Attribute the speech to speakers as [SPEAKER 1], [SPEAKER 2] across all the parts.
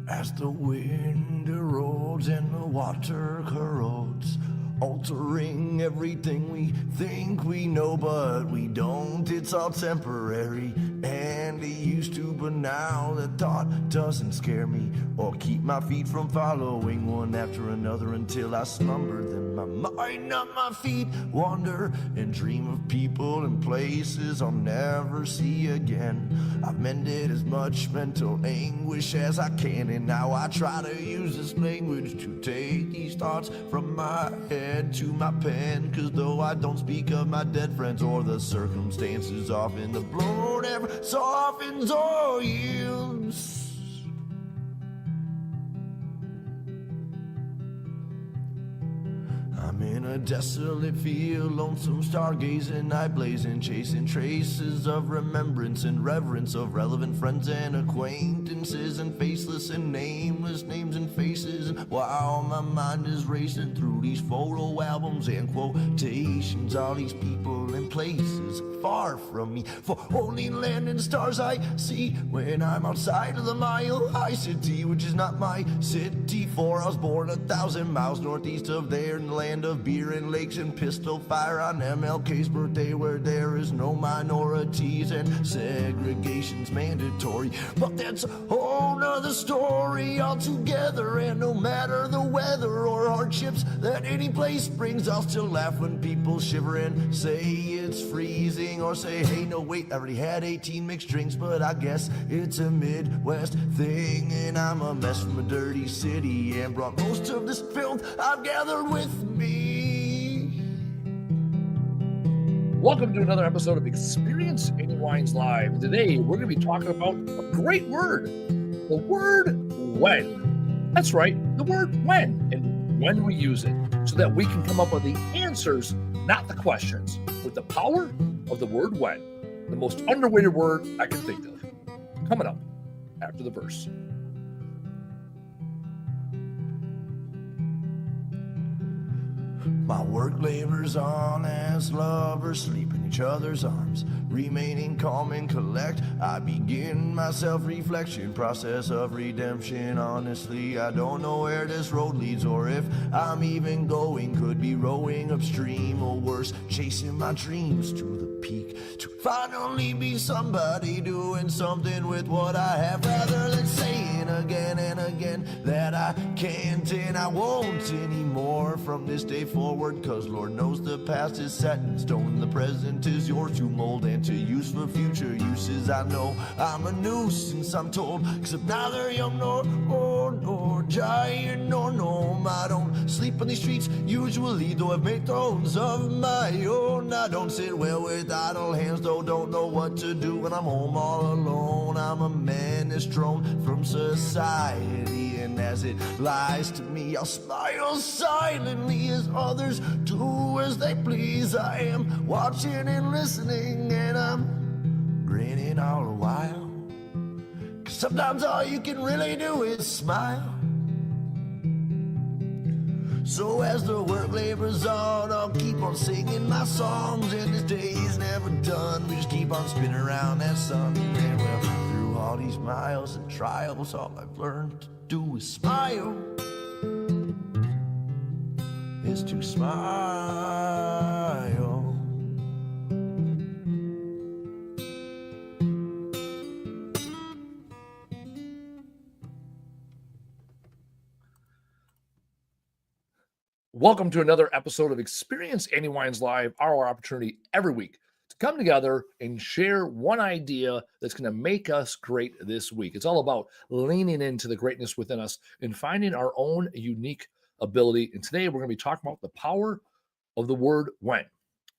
[SPEAKER 1] As the wind erodes and the water corrodes, altering everything we think we know, but we don't. It's all temporary, and it used to, but now the thought doesn't scare me or keep my feet from following one after another until I slumber. Then my mind, not my feet, wander and dream of people and places I'll never see again. I've mended as much mental anguish as I can, and now I try to use this language to take these thoughts from my head to my pen. Cause though I don't speak of my dead friends or the circumstances, often the blow never softens or yields. I'm in a desolate field, lonesome stargazing, night blazing, chasing traces of remembrance and reverence of relevant friends and acquaintances, and faceless and nameless names and faces. And while my mind is racing through these photo albums and quotations, all these people and places far from me, for only land and stars I see when I'm outside of the mile-high city, which is not my city, for I was born 1,000 miles northeast of there in the land of beer and lakes and pistol fire on MLK's birthday, where there is no minorities and segregation's mandatory. But that's a whole nother story altogether, and no matter the weather or hardships that any place brings, I'll still laugh when people shiver and say it's freezing, or say, hey, no, wait, I already had 18 mixed drinks, but I guess it's a Midwest thing, and I'm a mess from a dirty city and brought most of this filth I've gathered with me.
[SPEAKER 2] Welcome to another episode of Experience Any Wines Live. Today, we're going to be talking about a great word, the word when. That's right, the word when, and when we use it, so that we can come up with the answers, not the questions, with the power of the word when, the most underrated word I can think of. Coming up after the verse.
[SPEAKER 1] My work labors on as lovers sleep in each other's arms, remaining calm and collect. I begin my self-reflection process of redemption. Honestly, I don't know where this road leads, or if I'm even going. Could be rowing upstream, or worse, chasing my dreams to the peak, to finally be somebody doing something with what I have, rather than saying again and again that I can't and I won't anymore from this day forward. Cause Lord knows the past is set in stone, the present is yours to mold and to use for future uses. I know I'm a nuisance, I'm told, except neither young nor giant nor gnome. I don't sleep on these streets usually, though I've made thrones of my own. I don't sit well with idle hands, though don't know what to do when I'm home all alone. I'm a menace thrown from society, and as it lies to me, I'll smile silently as others do as they please. I am watching and listening, and I'm grinning all the while, 'cause sometimes all you can really do is smile. So as the work labors on, I'll keep on singing my songs, and this day is never done. We just keep on spinning around that sun. And well, through all these miles and trials, all I've learned to do is smile. Is to smile.
[SPEAKER 2] Welcome to another episode of Experience Any Wines Live, our opportunity every week to come together and share one idea that's going to make us great this week. It's all about leaning into the greatness within us and finding our own unique ability. And today we're going to be talking about the power of the word when.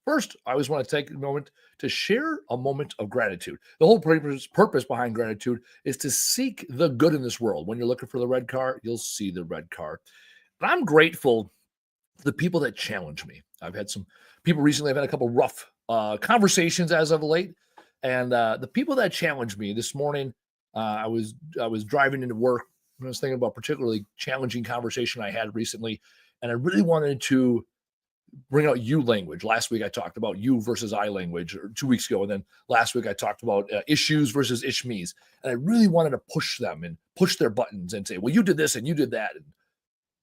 [SPEAKER 2] First, I always want to take a moment to share a moment of gratitude. The whole purpose behind gratitude is to seek the good in this world. When you're looking for the red car, you'll see the red car. And I'm grateful to the people that challenge me. I've had some people recently, I've had a couple rough conversations as of late. And the people that challenged me this morning, I was driving into work. I was thinking about particularly challenging conversation I had recently, and I really wanted to bring out you language. Last week I talked about you versus I language, or 2 weeks ago, and then last week I talked about issues versus ish me's, and I really wanted to push them and push their buttons and say, well, you did this and you did that. And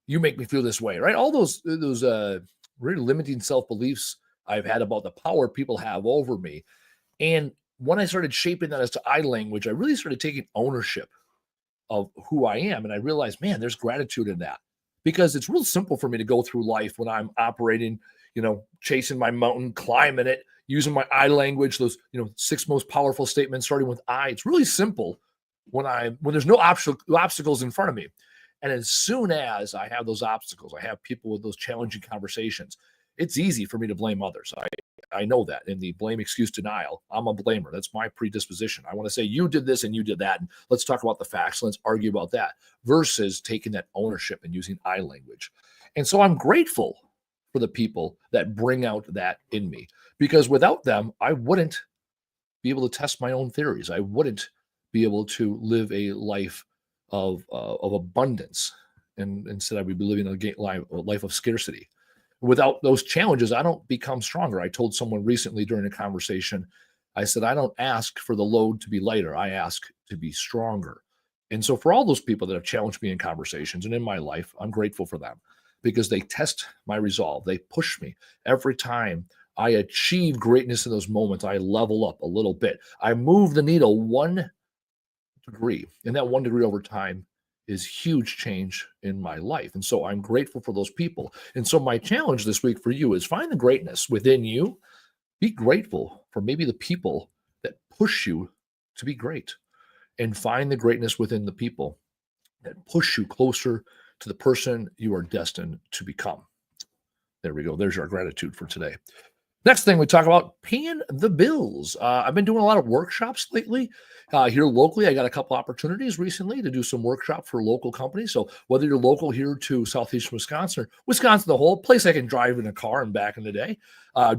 [SPEAKER 2] you make me feel this way, right? All those really limiting self-beliefs I've had about the power people have over me. And when I started shaping that as to I language, I really started taking ownership of who I am. And I realized, man, there's gratitude in that, because it's real simple for me to go through life when I'm operating, chasing my mountain, climbing it, using my I language, those, 6 most powerful statements starting with I. It's really simple when there's no obstacles in front of me. And as soon as I have those obstacles, I have people with those challenging conversations, it's easy for me to blame others. I know that in the blame, excuse, denial, I'm a blamer. That's my predisposition. I want to say you did this and you did that. And let's talk about the facts. Let's argue about that versus taking that ownership and using I language. And so I'm grateful for the people that bring out that in me, because without them, I wouldn't be able to test my own theories. I wouldn't be able to live a life of abundance. And instead, I would be living a life of scarcity. Without those challenges, I don't become stronger. I told someone recently during a conversation, I said, I don't ask for the load to be lighter. I ask to be stronger. And so for all those people that have challenged me in conversations and in my life, I'm grateful for them, because they test my resolve. They push me. Every time I achieve greatness in those moments, I level up a little bit. I move the needle 1 degree, and that 1 degree over time is huge change in my life. And so I'm grateful for those people. And so my challenge this week for you is find the greatness within you. Be grateful for maybe the people that push you to be great, and find the greatness within the people that push you closer to the person you are destined to become. There we go. There's our gratitude for today. Next thing we talk about, paying the bills. I've been doing a lot of workshops lately here locally. I got a couple opportunities recently to do some workshop for local companies. So whether you're local here to Southeastern Wisconsin or Wisconsin, the whole place I can drive in a car and back in the day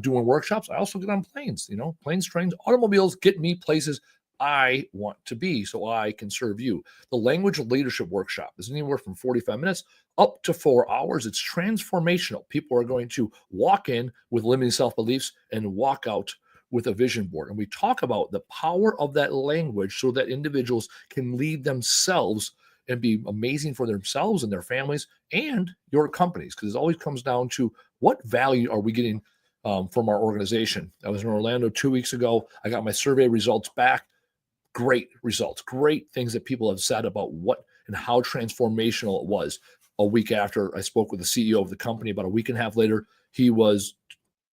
[SPEAKER 2] doing workshops. I also get on planes, planes, trains, automobiles get me places I want to be so I can serve you. The Language Leadership Workshop is anywhere from 45 minutes up to 4 hours. It's transformational. People are going to walk in with limiting self-beliefs and walk out with a vision board. And we talk about the power of that language so that individuals can lead themselves and be amazing for themselves and their families and your companies, because it always comes down to what value are we getting from our organization. I was in Orlando 2 weeks ago. I got my survey results back. Great results, great things that people have said about what and how transformational it was. A week after I spoke with the CEO of the company, about a week and a half later, he was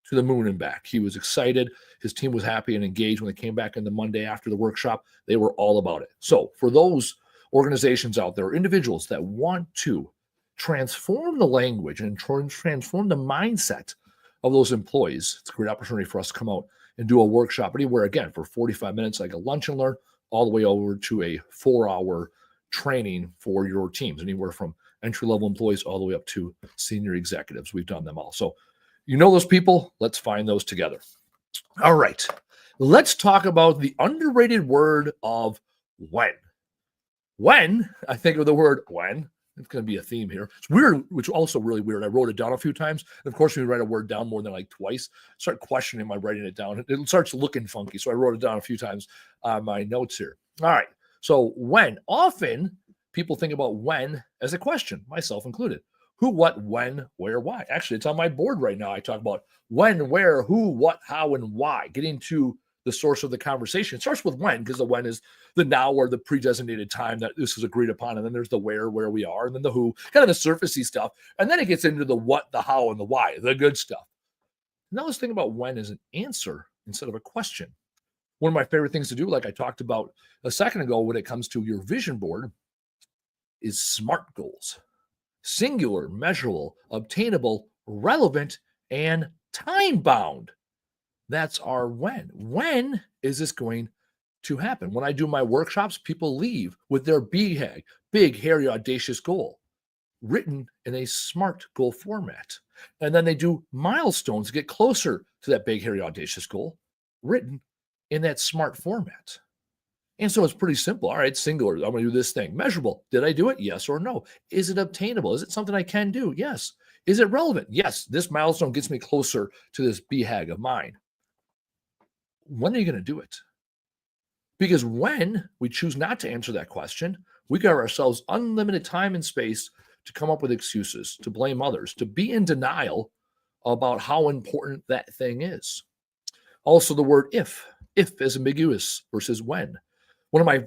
[SPEAKER 2] to the moon and back. He was excited. His team was happy and engaged. When they came back in the Monday after the workshop, they were all about it. So for those organizations out there, individuals that want to transform the language and transform the mindset of those employees, it's a great opportunity for us to come out and do a workshop anywhere, again, for 45 minutes, like a lunch and learn, all the way over to a 4-hour training for your teams, anywhere from entry-level employees all the way up to senior executives. We've done them all. So those people, let's find those together. All right, let's talk about the underrated word of when. When I think of the word when, it's going to be a theme here. It's weird, which is also really weird. I wrote it down a few times. And of course, when you write a word down more than like twice, I start questioning my writing it down. It starts looking funky. So I wrote it down a few times on my notes here. All right. So when, often people think about when as a question, myself included. Who, what, when, where, why. Actually, it's on my board right now. I talk about when, where, who, what, how, and why. Getting to the source of the conversation. It starts with when, because the when is the now or the pre-designated time that this is agreed upon. And then there's the where we are, and then the who, kind of the surfacey stuff. And then it gets into the what, the how, and the why, the good stuff. Now let's think about when as an answer instead of a question. One of my favorite things to do, like I talked about a second ago when it comes to your vision board, is SMART goals. Singular, measurable, obtainable, relevant, and time-bound. That's our when. When is this going to happen? When I do my workshops, people leave with their big, hairy, audacious goal written in a SMART goal format. And then they do milestones to get closer to that big, hairy, audacious goal written in that SMART format. And so it's pretty simple. All right, singular. I'm going to do this thing. Measurable. Did I do it? Yes or no? Is it obtainable? Is it something I can do? Yes. Is it relevant? Yes. This milestone gets me closer to this BHAG of mine. When are you going to do it? Because when we choose not to answer that question, We give ourselves unlimited time and space to come up with excuses, to blame others, to be in denial about how important that thing is. Also, the word if is ambiguous versus when. One of my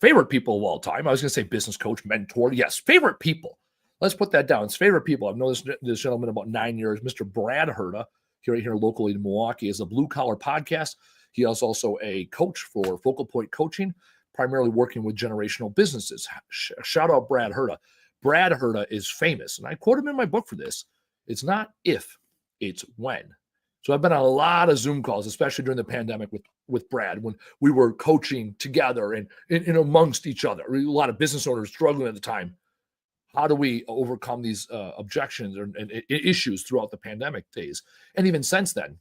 [SPEAKER 2] favorite people of all time, I was going to say business coach, mentor. Yes, favorite people. Let's put that down. It's favorite people. I've known this gentleman about 9 years, Mr. Brad Herda, here locally in Milwaukee, is a blue collar podcast. He is also a coach for Focal Point Coaching, primarily working with generational businesses. Shout out Brad Herda. Brad Herda is famous, and I quote him in my book for this. It's not if, it's when. So I've been on a lot of Zoom calls, especially during the pandemic with Brad, when we were coaching together and amongst each other. A lot of business owners struggling at the time. How do we overcome these objections and issues throughout the pandemic days? And even since then.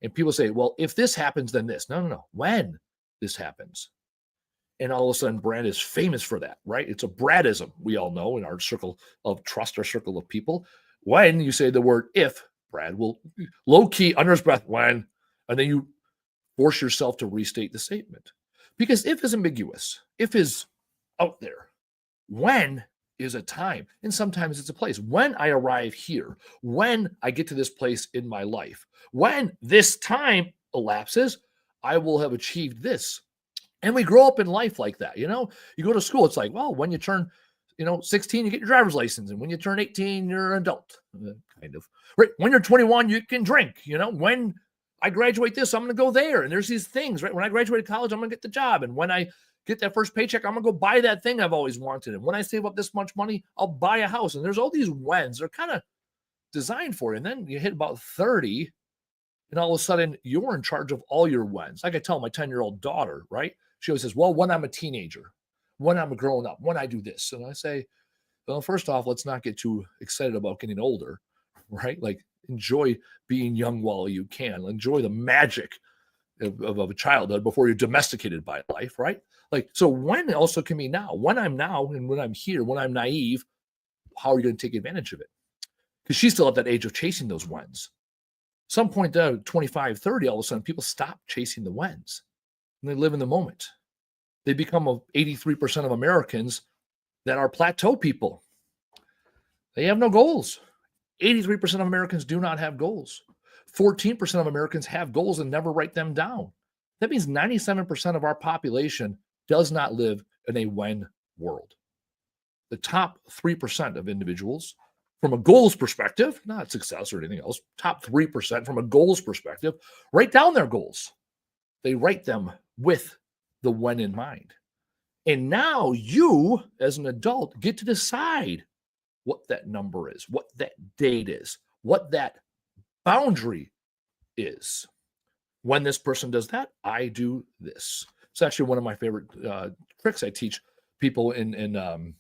[SPEAKER 2] And people say, well, if this happens, then this. No. When this happens. And all of a sudden, Brad is famous for that, right? It's a Bradism, we all know, in our circle of trust, our circle of people. When you say the word if, Brad will low-key, under his breath, when, and then you force yourself to restate the statement. Because if is ambiguous. If is out there. When is a time, and sometimes it's a place. When I arrive here, when I get to this place in my life, when this time elapses, I will have achieved this. And we grow up in life like that. You go to school, it's like, well, when you turn 16, you get your driver's license. And when you turn 18, you're an adult, kind of. Right? When you're 21, you can drink. When I graduate this, I'm going to go there. And there's these things, right? When I graduated college, I'm going to get the job. And when I get that first paycheck, I'm going to go buy that thing I've always wanted. And when I save up this much money, I'll buy a house. And there's all these whens. They're kind of designed for you. And then you hit about 30, and all of a sudden, you're in charge of all your whens. Like I tell my 10-year-old daughter, right? She always says, well, when I'm a teenager, when I'm growing up, when I do this. And I say, well, first off, let's not get too excited about getting older, right? Like, enjoy being young while you can. Enjoy the magic of a childhood before you're domesticated by life, right? Like, so when also can be now. When I'm now and when I'm here, when I'm naive, how are you going to take advantage of it? Because she's still at that age of chasing those whens. Some point down, 25, 30, all of a sudden, people stop chasing the whens. And they live in the moment. They become 83% of Americans that are plateau people. They have no goals. 83% of Americans do not have goals. 14% of Americans have goals and never write them down. That means 97% of our population does not live in a when world. The top 3% of individuals, from a goals perspective, not success or anything else, top 3% from a goals perspective, write down their goals. They write them with the when in mind. And now you, as an adult, get to decide what that number is, what that date is, what that boundary is. When this person does that, I do this. It's actually one of my favorite tricks I teach people in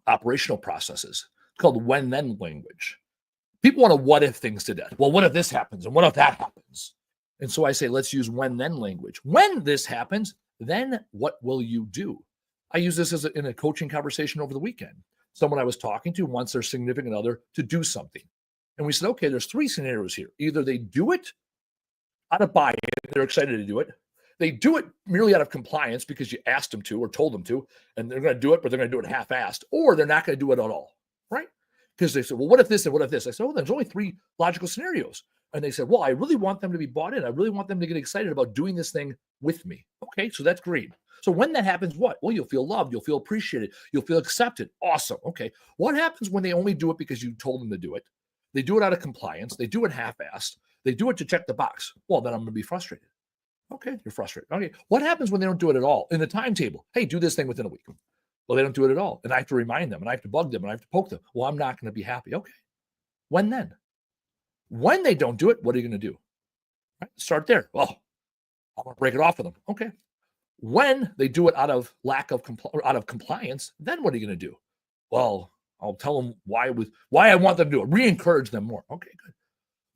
[SPEAKER 2] operational processes. It's called when-then language. People want to what-if things to death. Well, what if this happens? And what if that happens? And so I say, let's use when-then language. When this happens, then what will you do? I use this in a coaching conversation over the weekend. Someone I was talking to wants their significant other to do something. And we said, okay, there's 3 scenarios here. Either they do it out of buy-in, they're excited to do it. They do it merely out of compliance because you asked them to or told them to, and they're going to do it, but they're going to do it half-assed, or they're not going to do it at all, right? Because they said, well, what if this and what if this? I said, well, there's only 3 logical scenarios. And they said, well, I really want them to be bought in. I really want them to get excited about doing this thing with me. Okay, so that's great. So when that happens, what? Well, you'll feel loved. You'll feel appreciated. You'll feel accepted. Awesome. Okay. What happens when they only do it because you told them to do it? They do it out of compliance. They do it half-assed. They do it to check the box. Well, then I'm going to be frustrated. Okay, you're frustrated. Okay. What happens when they don't do it at all? In the timetable, hey, do this thing within a week. Well, they don't do it at all. And I have to remind them, and I have to bug them, and I have to poke them. Well, I'm not going to be happy. Okay. When then? When they don't do it, what are you going to do? Right? Start there. Well, I'm going to break it off with them. Okay. When they do it out of lack of compliance, then what are you going to do? Well, I'll tell them why I want them to do it. Re-encourage them more. Okay, good.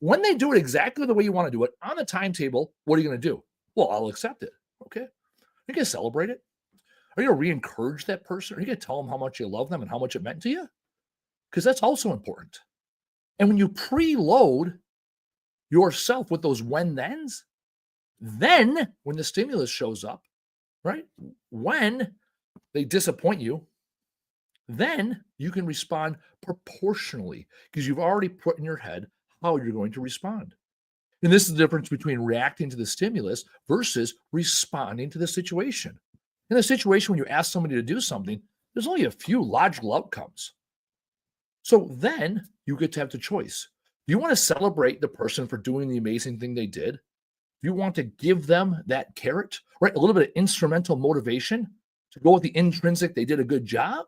[SPEAKER 2] When they do it exactly the way you want to do it on the timetable, what are you going to do? Well, I'll accept it. Okay. Are you going to celebrate it? Are you going to re-encourage that person? Are you going to tell them how much you love them and how much it meant to you? Because that's also important. And when you preload yourself with those when-thens, then when the stimulus shows up, right? When they disappoint you, Then you can respond proportionally because you've already put in your head how you're going to respond. And this is the difference between reacting to the stimulus versus responding to the situation. In a situation when you ask somebody to do something, there's only a few logical outcomes. So then you get to have the choice. Do you want to celebrate the person for doing the amazing thing they did? Do you want to give them that carrot, right? A little bit of instrumental motivation to go with the intrinsic, they did a good job?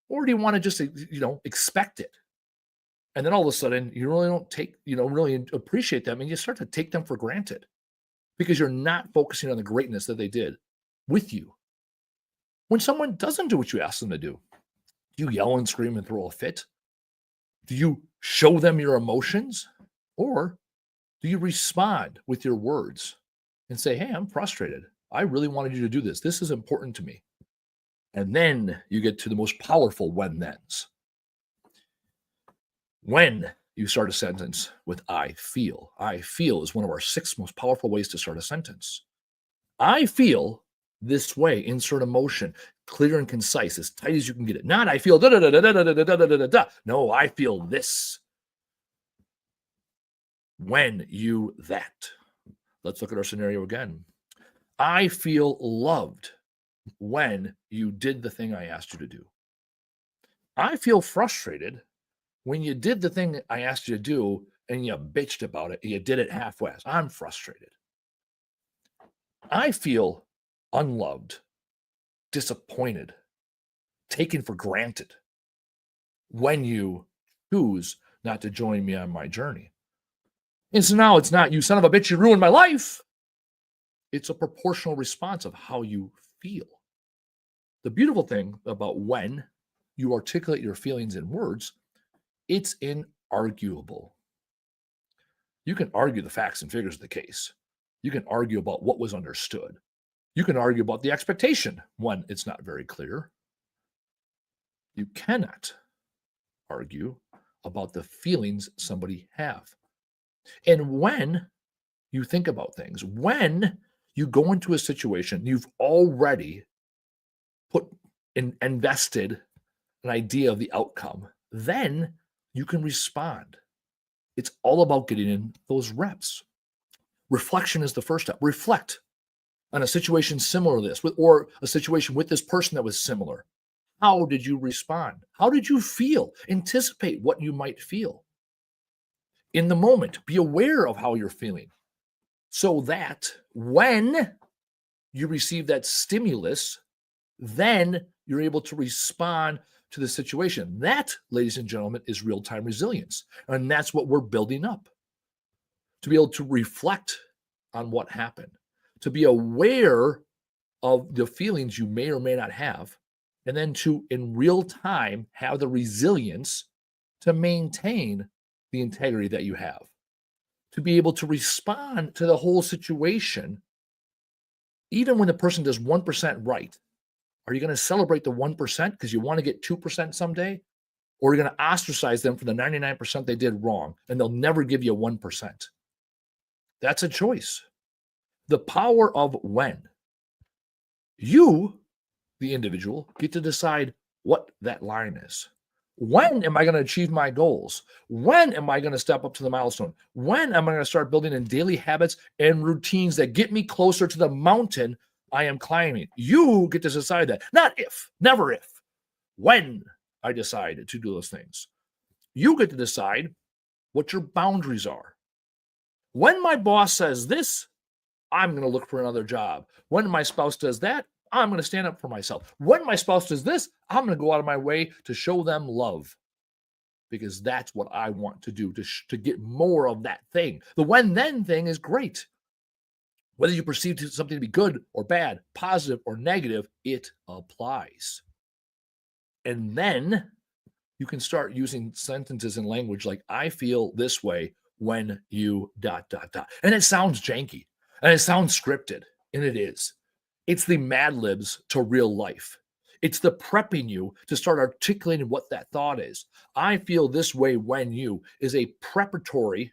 [SPEAKER 2] Or do you want to just, expect it? And then all of a sudden, you really don't really appreciate them and you start to take them for granted because you're not focusing on the greatness that they did with you. When someone doesn't do what you ask them to do you yell and scream and throw a fit? Do you show them your emotions? Or do you respond with your words and say, hey, I'm frustrated. I really wanted you to do this. This is important to me. And then you get to the most powerful when-thens. When you start a sentence with I feel. I feel is one of our 6 most powerful ways to start a sentence. I feel this way, insert emotion, clear and concise, as tight as you can get it. Not I feel da da da da da da da da da da da. No, I feel this. When you that. Let's look at our scenario again. I feel loved when you did the thing I asked you to do. I feel frustrated when you did the thing I asked you to do and you bitched about it, you did it halfway. I'm frustrated. I feel unloved, disappointed, taken for granted when you choose not to join me on my journey. And so now it's not, you son of a bitch, you ruined my life. It's a proportional response of how you feel. The beautiful thing about when you articulate your feelings in words, it's inarguable. You can argue the facts and figures of the case. You can argue about what was understood. You can argue about the expectation when it's not very clear. You cannot argue about the feelings somebody have. And when you think about things, when you go into a situation, you've already invested an idea of the outcome, then you can respond. It's all about getting in those reps. Reflection is the first step. Reflect on a situation similar to this, or a situation with this person that was similar. How did you respond? How did you feel? Anticipate what you might feel. In the moment, be aware of how you're feeling so that when you receive that stimulus, then you're able to respond to the situation. That, ladies and gentlemen, is real-time resilience. And that's what we're building up. To be able to reflect on what happened, to be aware of the feelings you may or may not have, and then to, in real time, have the resilience to maintain the integrity that you have, to be able to respond to the whole situation, even when the person does 1% right. Are you going to celebrate the 1% because you want to get 2% someday? Or are you going to ostracize them for the 99% they did wrong, and they'll never give you 1%? That's a choice. The power of when. You, the individual, get to decide what that line is. When am I going to achieve my goals? When am I going to step up to the milestone? When am I going to start building in daily habits and routines that get me closer to the mountain I am climbing? You get to decide that. Not if, never if. When I decide to do those things. You get to decide what your boundaries are. When my boss says this, I'm going to look for another job. When my spouse does that, I'm going to stand up for myself. When my spouse does this, I'm going to go out of my way to show them love because that's what I want to do to get more of that thing. The when-then thing is great. Whether you perceive something to be good or bad, positive or negative, it applies. And then you can start using sentences and language like, I feel this way when you ... And it sounds janky and it sounds scripted, and it is. It's the Mad Libs to real life. It's the prepping you to start articulating what that thought is. I feel this way when you is a preparatory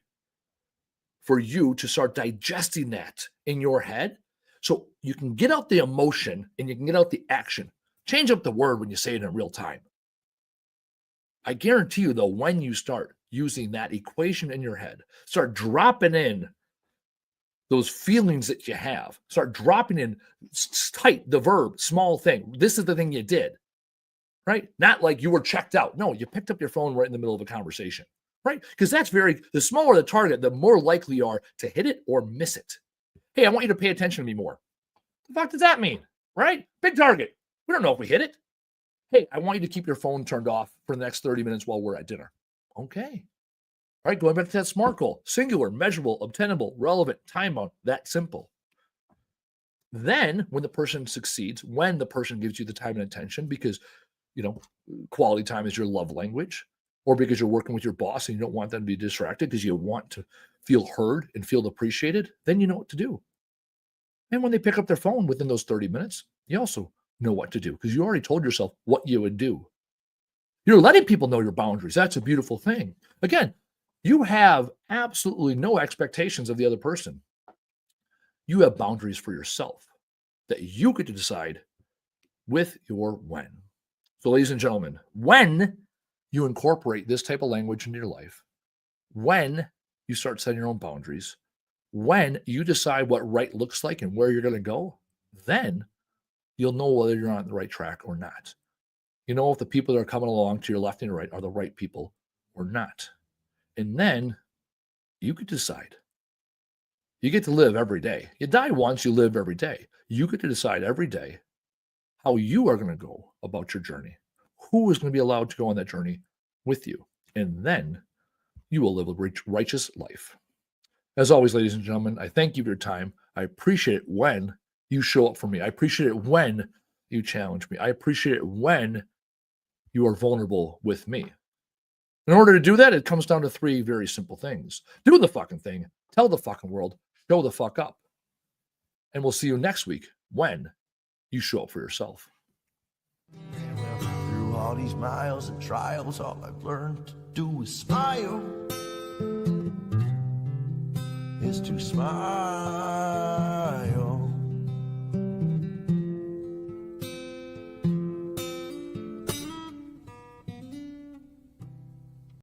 [SPEAKER 2] for you to start digesting that in your head so you can get out the emotion and you can get out the action Change up the word when you say it in real time. I guarantee you, though, when you start using that equation in your head, start dropping in those feelings that you have, start dropping in tight, the verb, small thing. This is the thing you did, right? Not like you were checked out. No, you picked up your phone right in the middle of a conversation, right? Because the smaller the target, the more likely you are to hit it or miss it. Hey, I want you to pay attention to me more. The fuck does that mean, right? Big target. We don't know if we hit it. Hey, I want you to keep your phone turned off for the next 30 minutes while we're at dinner. Okay. All right, going back to that SMART goal. Singular, measurable, obtainable, relevant, time-bound. That simple. Then when the person succeeds, when the person gives you the time and attention, because, quality time is your love language, or because you're working with your boss and you don't want them to be distracted because you want to feel heard and feel appreciated, then you know what to do. And when they pick up their phone within those 30 minutes, you also know what to do because you already told yourself what you would do. You're letting people know your boundaries. That's a beautiful thing. Again, you have absolutely no expectations of the other person. You have boundaries for yourself that you get to decide with your when. So, ladies and gentlemen, when you incorporate this type of language into your life, when you start setting your own boundaries, when you decide what right looks like and where you're going to go, then you'll know whether you're on the right track or not. You know if the people that are coming along to your left and your right are the right people or not. And then you could decide. You get to live every day. You die once, you live every day. You get to decide every day how you are going to go about your journey, who is going to be allowed to go on that journey with you. And then you will live a righteous life. As always, ladies and gentlemen, I thank you for your time. I appreciate it when you show up for me. I appreciate it when you challenge me. I appreciate it when you are vulnerable with me. In order to do that, it comes down to 3 very simple things. Do the fucking thing. Tell the fucking world. Show the fuck up. And we'll see you next week when you show up for yourself.
[SPEAKER 1] Through all these miles and trials, all I've learned to do is smile. Is to smile.